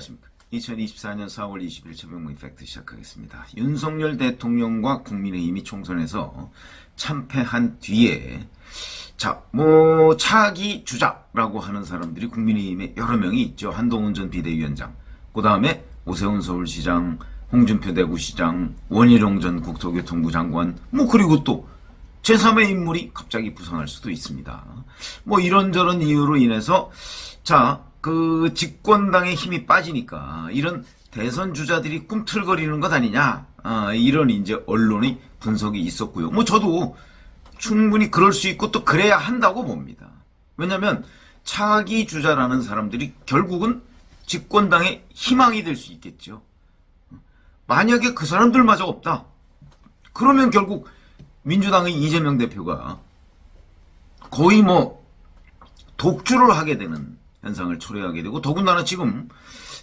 안녕하십니까. 2024년 4월 20일 최병무 이펙트 시작하겠습니다. 윤석열 대통령과 국민의힘이 총선에서 참패한 뒤에 차기 주자라고 하는 사람들이 국민의힘에 여러 명이 있죠. 한동훈 전 비대위원장, 그 다음에 오세훈 서울시장, 홍준표 대구시장, 원희룡 전 국토교통부 장관, 그리고 또 제3의 인물이 갑자기 부상할 수도 있습니다. 이런저런 이유로 인해서 그 집권당의 힘이 빠지니까 이런 대선 주자들이 꿈틀거리는 것 아니냐, 이런 이제 언론의 분석이 있었고요. 저도 충분히 그럴 수 있고 또 그래야 한다고 봅니다. 왜냐하면 차기 주자라는 사람들이 결국은 집권당의 희망이 될 수 있겠죠. 만약에 그 사람들마저 없다, 그러면 결국 민주당의 이재명 대표가 거의 독주를 하게 되는 현상을 초래하게 되고, 더군다나 지금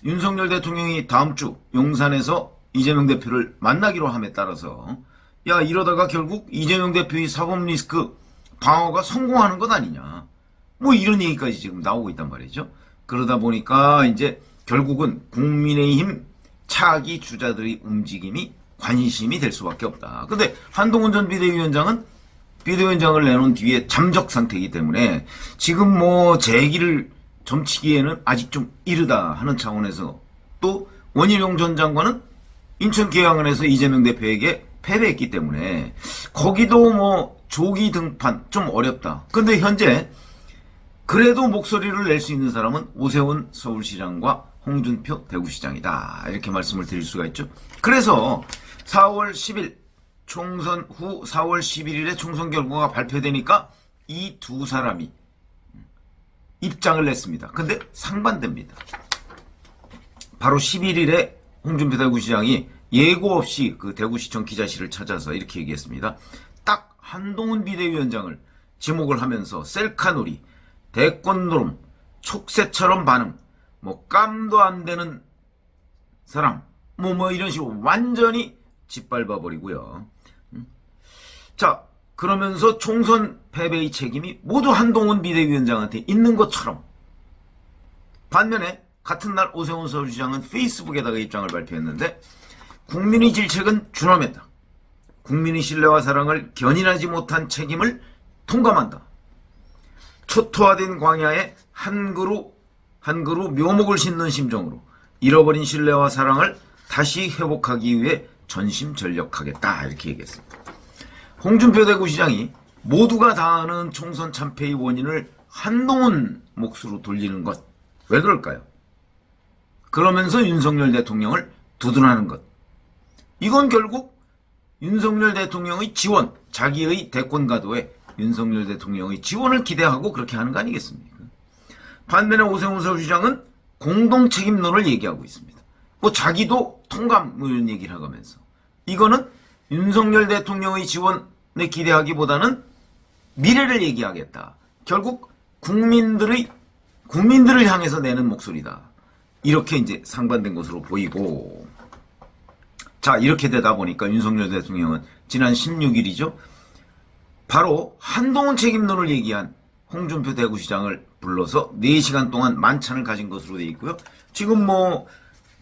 윤석열 대통령이 다음 주 용산에서 이재명 대표를 만나기로 함에 따라서 이러다가 결국 이재명 대표의 사법 리스크 방어가 성공하는 것 아니냐, 이런 얘기까지 지금 나오고 있단 말이죠. 그러다 보니까 이제 결국은 국민의힘 차기 주자들의 움직임이 관심이 될 수밖에 없다. 근데 한동훈 전 비대위원장은 비대위원장을 내놓은 뒤에 잠적 상태이기 때문에 지금 재기를 점치기에는 아직 좀 이르다 하는 차원에서, 또 원희룡 전 장관은 인천 계양원에서 이재명 대표에게 패배했기 때문에 거기도 조기 등판 좀 어렵다. 근데 현재 그래도 목소리를 낼 수 있는 사람은 오세훈 서울시장과 홍준표 대구시장이다, 이렇게 말씀을 드릴 수가 있죠. 그래서 4월 10일 총선 후 4월 11일에 총선 결과가 발표되니까 이 두 사람이 입장을 냈습니다. 근데 상반됩니다. 바로 11일에 홍준표 대구시장이 예고 없이 그 대구시청 기자실을 찾아서 이렇게 얘기했습니다. 딱 한동훈 비대위원장을 지목을 하면서 셀카놀이, 대권노름, 촉새처럼 반응, 깜도 안 되는 사람, 이런 식으로 완전히 짓밟아버리고요. 그러면서 총선 패배의 책임이 모두 한동훈 비대위원장한테 있는 것처럼, 반면에 같은 날 오세훈 서울시장은 페이스북에다가 입장을 발표했는데, 국민의 질책은 준엄했다. 국민의 신뢰와 사랑을 견인하지 못한 책임을 통감한다. 초토화된 광야에 한 그루 묘목을 심는 심정으로 잃어버린 신뢰와 사랑을 다시 회복하기 위해 전심전력하겠다, 이렇게 얘기했습니다. 홍준표 대구시장이 모두가 다 아는 총선 참패의 원인을 한동훈 몫으로 돌리는 것, 왜 그럴까요? 그러면서 윤석열 대통령을 두둔하는 것, 이건 결국 윤석열 대통령의 지원, 자기의 대권 가도에 윤석열 대통령의 지원을 기대하고 그렇게 하는 거 아니겠습니까? 반면에 오세훈 서울시장은 공동 책임론을 얘기하고 있습니다. 자기도 통감 이런 얘기를 하면서, 이거는 윤석열 대통령의 지원에 기대하기보다는 미래를 얘기하겠다. 결국 국민들을 향해서 내는 목소리다. 이렇게 이제 상반된 것으로 보이고, 이렇게 되다 보니까 윤석열 대통령은 지난 16일이죠. 바로 한동훈 책임론을 얘기한 홍준표 대구시장을 불러서 4시간 동안 만찬을 가진 것으로 되어 있고요. 지금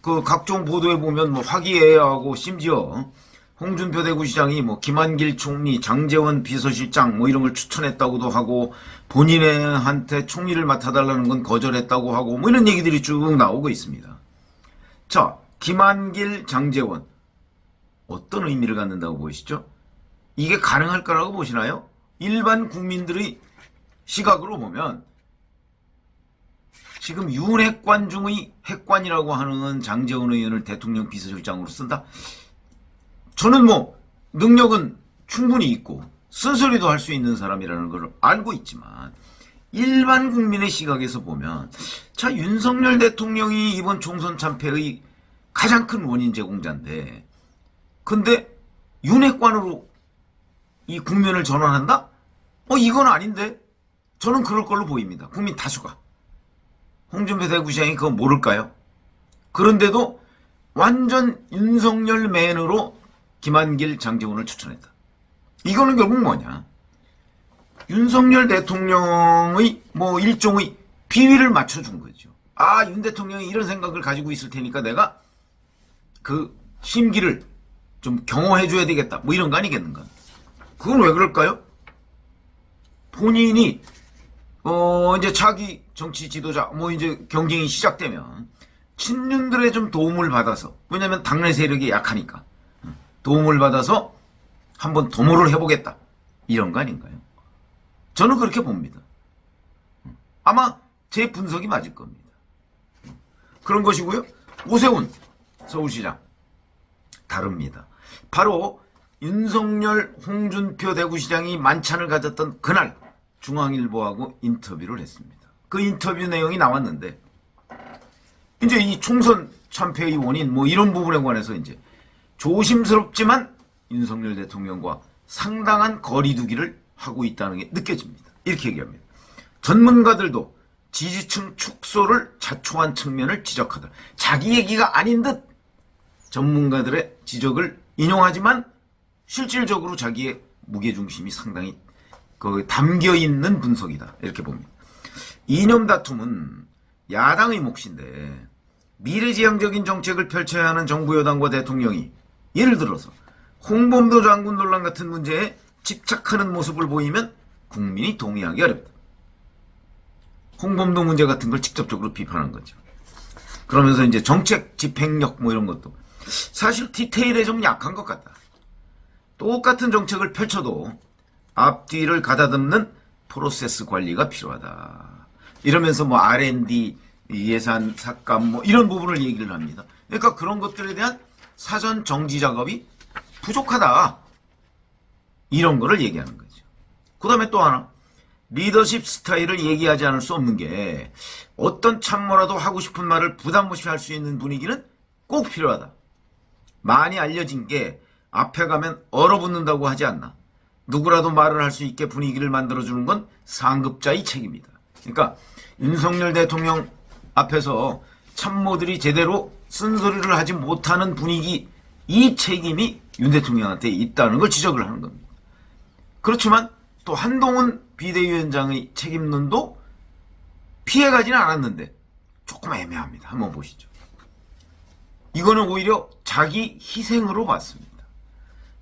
그 각종 보도에 보면 화기애애하고, 심지어 홍준표 대구시장이 김한길 총리, 장제원 비서실장 이런 걸 추천했다고도 하고, 본인한테 총리를 맡아달라는 건 거절했다고 하고, 이런 얘기들이 쭉 나오고 있습니다. 김한길, 장제원, 어떤 의미를 갖는다고 보시죠? 이게 가능할 거라고 보시나요? 일반 국민들의 시각으로 보면 지금 윤핵관 중의 핵관이라고 하는 장제원 의원을 대통령 비서실장으로 쓴다? 저는 능력은 충분히 있고 쓴소리도 할 수 있는 사람이라는 걸 알고 있지만, 일반 국민의 시각에서 보면 윤석열 대통령이 이번 총선 참패의 가장 큰 원인 제공자인데, 근데 윤핵관으로 이 국면을 전환한다? 이건 아닌데? 저는 그럴 걸로 보입니다. 국민 다수가. 홍준표 대구시장이 그거 모를까요? 그런데도 완전 윤석열 맨으로 김한길, 장제원을 추천했다. 이거는 결국 뭐냐? 윤석열 대통령의 일종의 비위를 맞춰준 거죠. 아, 윤 대통령이 이런 생각을 가지고 있을 테니까 내가 그 심기를 좀 경호해줘야 되겠다. 뭐 이런 거 아니겠는가? 그건 왜 그럴까요? 본인이 이제 차기 정치 지도자 뭐 이제 경쟁이 시작되면 친윤들의 좀 도움을 받아서, 왜냐면 당내 세력이 약하니까 도움을 받아서 한번 도모를 해보겠다, 이런 거 아닌가요? 저는 그렇게 봅니다. 아마 제 분석이 맞을 겁니다. 그런 것이고요. 오세훈 서울시장 다릅니다. 바로 윤석열, 홍준표 대구시장이 만찬을 가졌던 그날 중앙일보하고 인터뷰를 했습니다. 그 인터뷰 내용이 나왔는데, 이제 이 총선 참패의 원인 뭐 이런 부분에 관해서 이제 조심스럽지만 윤석열 대통령과 상당한 거리두기를 하고 있다는 게 느껴집니다. 이렇게 얘기합니다. 전문가들도 지지층 축소를 자초한 측면을 지적하더라. 자기 얘기가 아닌 듯 전문가들의 지적을 인용하지만 실질적으로 자기의 무게중심이 상당히 담겨있는 분석이다, 이렇게 봅니다. 이념 다툼은 야당의 몫인데 미래지향적인 정책을 펼쳐야 하는 정부 여당과 대통령이 예를 들어서 홍범도 장군 논란 같은 문제에 집착하는 모습을 보이면 국민이 동의하기 어렵다. 홍범도 문제 같은 걸 직접적으로 비판한 거죠. 그러면서 이제 정책 집행력 뭐 이런 것도 사실 디테일에 좀 약한 것 같다. 똑같은 정책을 펼쳐도 앞뒤를 가다듬는 프로세스 관리가 필요하다. 이러면서 뭐 R&D 예산 삭감 뭐 이런 부분을 얘기를 합니다. 그러니까 그런 것들에 대한 사전 정지 작업이 부족하다, 이런 거를 얘기하는 거죠. 그 다음에 또 하나, 리더십 스타일을 얘기하지 않을 수 없는 게 어떤 참모라도 하고 싶은 말을 부담 없이 할 수 있는 분위기는 꼭 필요하다. 많이 알려진 게 앞에 가면 얼어붙는다고 하지 않나. 누구라도 말을 할 수 있게 분위기를 만들어주는 건 상급자의 책임이다. 그러니까 윤석열 대통령 앞에서 참모들이 제대로 쓴소리를 하지 못하는 분위기, 이 책임이 윤 대통령한테 있다는 걸 지적을 하는 겁니다. 그렇지만 또 한동훈 비대위원장의 책임론도 피해가지는 않았는데 조금 애매합니다. 한번 보시죠. 이거는 오히려 자기 희생으로 봤습니다.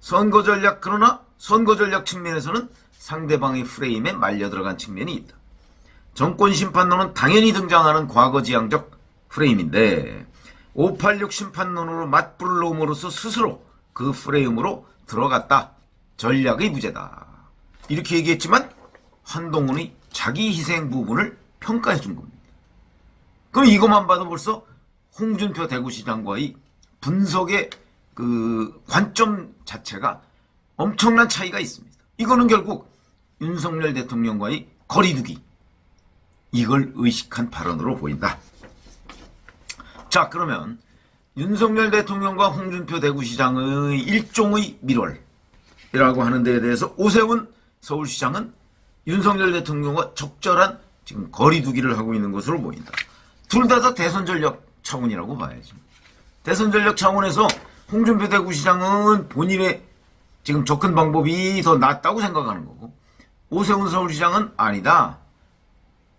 선거 전략, 그러나 선거 전략 측면에서는 상대방의 프레임에 말려 들어간 측면이 있다. 정권 심판론은 당연히 등장하는 과거지향적 프레임인데 586 심판론으로 맞불을 놓음으로써 스스로 그 프레임으로 들어갔다. 전략의 무죄다. 이렇게 얘기했지만 한동훈이 자기 희생 부분을 평가해 준 겁니다. 그럼 이것만 봐도 벌써 홍준표 대구시장과의 분석의 그 관점 자체가 엄청난 차이가 있습니다. 이거는 결국 윤석열 대통령과의 거리두기, 이걸 의식한 발언으로 보인다. 자, 그러면 윤석열 대통령과 홍준표 대구시장의 일종의 밀월이라고 하는 데에 대해서 오세훈 서울시장은 윤석열 대통령과 적절한 지금 거리두기를 하고 있는 것으로 보인다. 둘 다 대선 전략 차원이라고 봐야죠. 대선 전략 차원에서 홍준표 대구시장은 본인의 지금 접근 방법이 더 낫다고 생각하는 거고, 오세훈 서울시장은 아니다.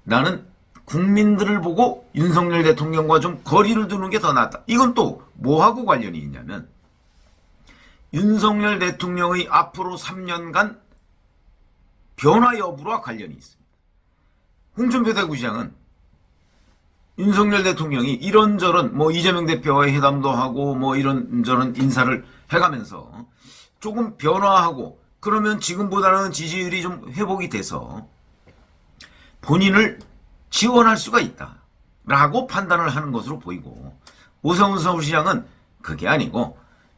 나는 국민들을 보고 윤석열 대통령과 좀 거리를 두는 게 더 낫다. 이건 또 뭐하고 관련이 있냐면 윤석열 대통령의 앞으로 3년간 변화 여부와 관련이 있습니다. 홍준표 대구시장은 윤석열 대통령이 이런저런 뭐 이재명 대표와의 회담도 하고 뭐 이런저런 인사를 해가면서 조금 변화하고 그러면 지금보다는 지지율이 좀 회복이 돼서 본인을 지원할 수가 있다 라고 판단을 하는 것으로 보이고, 오세훈 서울시장은 그게 아니고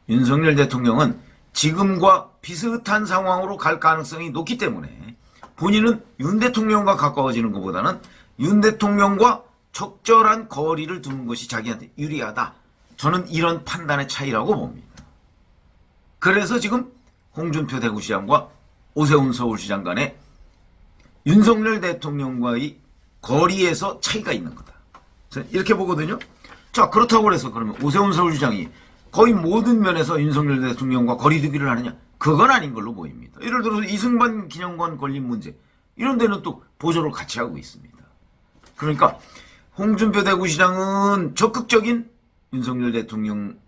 윤석열 대통령은 지금과 비슷한 상황으로 갈 가능성이 높기 때문에 본인은 윤 대통령과 가까워지는 것보다는 윤 대통령과 적절한 거리를 두는 것이 자기한테 유리하다. 저는 이런 판단의 차이라고 봅니다. 그래서 지금 홍준표 대구시장과 오세훈 서울시장 간에 윤석열 대통령과의 거리에서 차이가 있는 거다. 이렇게 보거든요. 자, 그렇다고 해서 그러면 오세훈 서울시장이 거의 모든 면에서 윤석열 대통령과 거리두기를 하느냐? 그건 아닌 걸로 보입니다. 예를 들어서 이승만 기념관 건립 문제, 이런 데는 또 보조를 같이 하고 있습니다. 그러니까 홍준표 대구시장은 적극적인 윤석열 대통령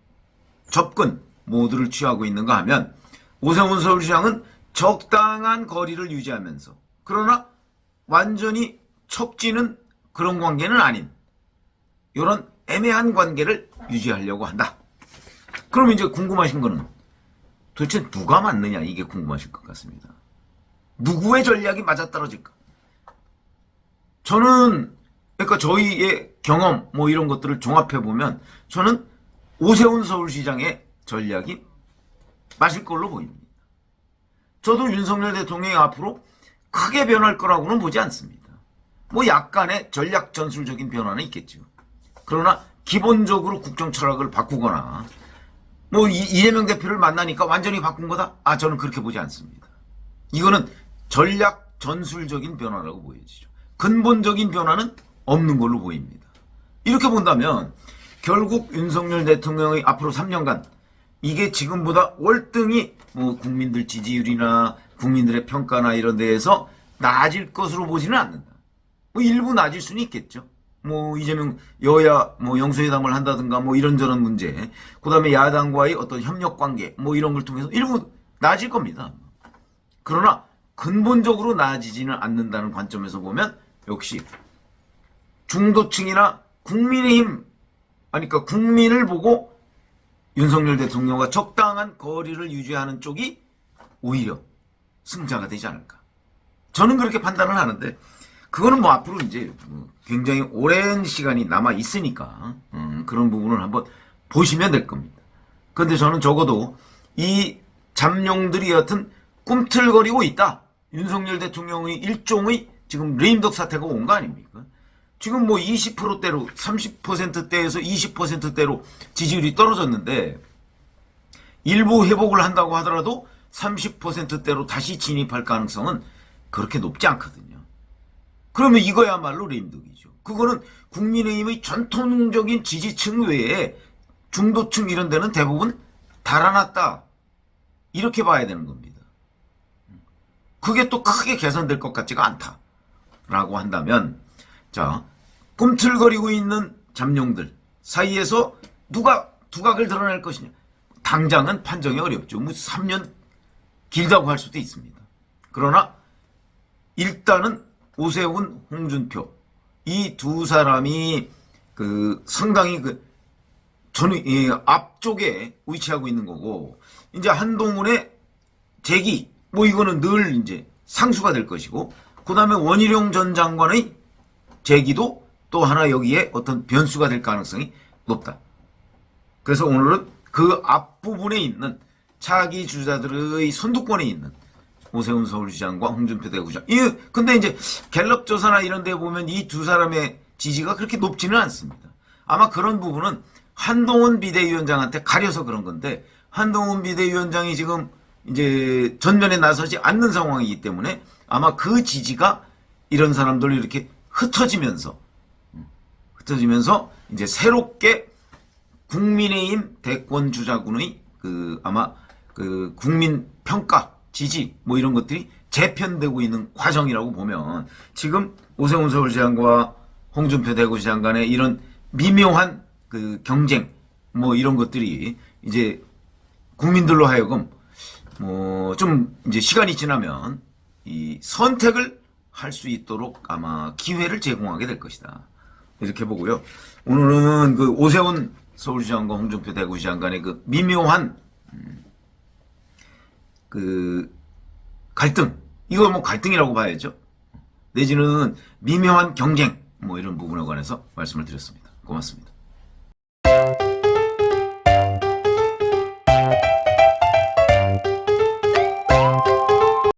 접근 모드를 취하고 있는가 하면 오세훈 서울시장은 적당한 거리를 유지하면서 그러나 완전히 척지는 그런 관계는 아닌 이런 애매한 관계를 유지하려고 한다. 그럼 이제 궁금하신 거는 도대체 누가 맞느냐 이게 궁금하실 것 같습니다. 누구의 전략이 맞아떨어질까? 저는 그러니까 저희의 경험 뭐 이런 것들을 종합해 보면 저는 오세훈 서울시장의 전략이 맞을 걸로 보입니다. 저도 윤석열 대통령이 앞으로 크게 변할 거라고는 보지 않습니다. 뭐 약간의 전략 전술적인 변화는 있겠죠. 그러나 기본적으로 국정 철학을 바꾸거나 뭐 이재명 대표를 만나니까 완전히 바꾼 거다? 저는 그렇게 보지 않습니다. 이거는 전략 전술적인 변화라고 보여지죠. 근본적인 변화는 없는 걸로 보입니다. 이렇게 본다면 결국 윤석열 대통령의 앞으로 3년간 이게 지금보다 월등히 뭐 국민들 지지율이나 국민들의 평가나 이런 데에서 나아질 것으로 보지는 않는다. 뭐 일부 나아질 수는 있겠죠. 뭐 이재명 여야 뭐 영수회담을 한다든가 뭐 이런저런 문제, 그다음에 야당과의 어떤 협력 관계 뭐 이런 걸 통해서 일부 나아질 겁니다. 그러나 근본적으로 나아지지는 않는다는 관점에서 보면 역시 중도층이나 국민의힘 그러니까 국민을 보고 윤석열 대통령과 적당한 거리를 유지하는 쪽이 오히려 승자가 되지 않을까. 저는 그렇게 판단을 하는데 그거는 뭐 앞으로 이제 굉장히 오랜 시간이 남아 있으니까 그런 부분을 한번 보시면 될 겁니다. 그런데 저는 적어도 이 잠룡들이 여하튼 꿈틀거리고 있다. 윤석열 대통령의 일종의 지금 레임덕 사태가 온 거 아닙니까? 지금 뭐 20%대로 30%대에서 20%대로 지지율이 떨어졌는데 일부 회복을 한다고 하더라도 30%대로 다시 진입할 가능성은 그렇게 높지 않거든요. 그러면 이거야말로 레임덕이죠. 그거는 국민의힘의 전통적인 지지층 외에 중도층 이런 데는 대부분 달아났다. 이렇게 봐야 되는 겁니다. 그게 또 크게 개선될 것 같지가 않다라고 한다면 자, 꿈틀거리고 있는 잠룡들 사이에서 누가 두각을 드러낼 것이냐. 당장은 판정이 어렵죠. 뭐 3년 길다고 할 수도 있습니다. 그러나 일단은 오세훈, 홍준표 이 두 사람이 상당히 저는 앞쪽에 위치하고 있는 거고 이제 한동훈의 재기 뭐 이거는 늘 이제 상수가 될 것이고 그다음에 원희룡 전 장관의 재기도 또 하나 여기에 어떤 변수가 될 가능성이 높다. 그래서 오늘은 그 앞부분에 있는 차기 주자들의 선두권에 있는 오세훈 서울시장과 홍준표 대구시장. 근데 이제 갤럽 조사나 이런 데 보면 이 두 사람의 지지가 그렇게 높지는 않습니다. 아마 그런 부분은 한동훈 비대위원장한테 가려서 그런 건데 한동훈 비대위원장이 지금 이제 전면에 나서지 않는 상황이기 때문에 아마 그 지지가 이런 사람들로 이렇게 흩어지면서 이제 새롭게 국민의힘 대권 주자군의 아마 국민 평가 지지 뭐 이런 것들이 재편되고 있는 과정이라고 보면 지금 오세훈 서울시장과 홍준표 대구시장 간의 이런 미묘한 경쟁 뭐 이런 것들이 이제 국민들로 하여금 뭐 좀 이제 시간이 지나면 이 선택을 할 수 있도록 아마 기회를 제공하게 될 것이다. 이렇게 보고요. 오늘은 오세훈 서울시장과 홍준표 대구시장 간의 미묘한 갈등, 이거 뭐 갈등이라고 봐야죠. 내지는 미묘한 경쟁, 뭐 이런 부분에 관해서 말씀을 드렸습니다. 고맙습니다.